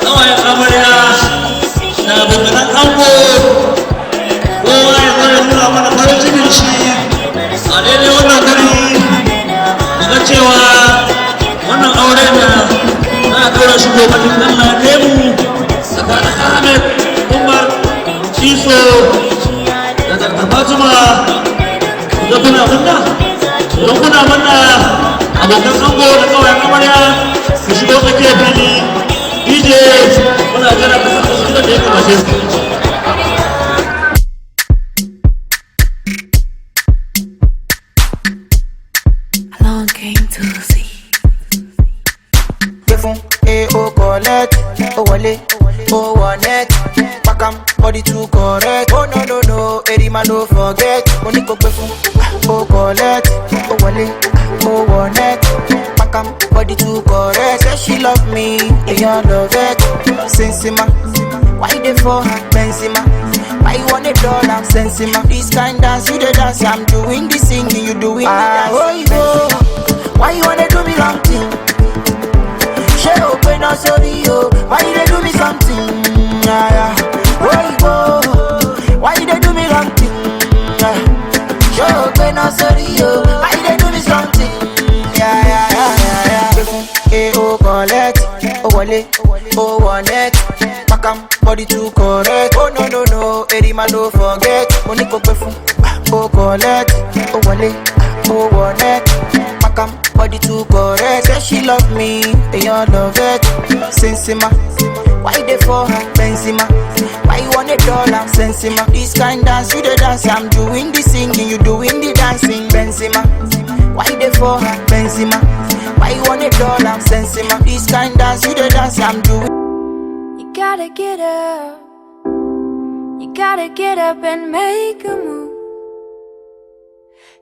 kawayen amarya da abokanan ango kowa ya zo ya nuna mana farin cikin shi a daidai wannan gari daga cewa wannan aure da za a ɗaura shi lokacin Allah kai mu tsakanin Ahmed Umar Ciso da Dr. Fatima da kuna munna don kuna munna abokan ango da kawayen amarya ku shigo tsakiyar fili DJ muna jira ka samu su da ya kamace su. Along came to see. Fun o collect o wale o wanet pakam body too correct. Oh no no no, eri man no forget. Money go pay fun o collect o wale o wanet pakam body too correct. Say she love me, and you love it. Sensima, why they for her Benzema? Why you want $1? Sensima, this kind dance you the dance. I'm doing the singing, you doing the dance. Why you wanna do me wrong thing? She open up sorry yo. Why you they do me something? Why you they do me wrong thing? She open up sorry yo. Why you they do me something? O collect, o wale, o wanet, pakam body too correct. Oh no no no, eri man no forget. Money go pay fun, o collect, o wale, o wanet, pakam body too correct. Say she love me, and you love it. Sensima, why they for her Benzema? Why you want $1? Sensima, this kind dance you the dance. I'm doing the singing, you doing the dancing. Benzema, why they for her Benzema? Why you want $1? Sensima, this kind dance you the dance. I'm doing. You gotta get up. You gotta get up and make a move.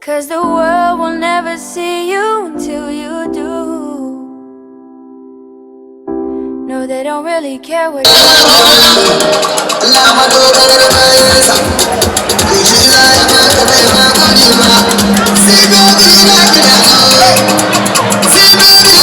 'Cause the world will never see you until you do. No, they don't really care what you do. See, baby,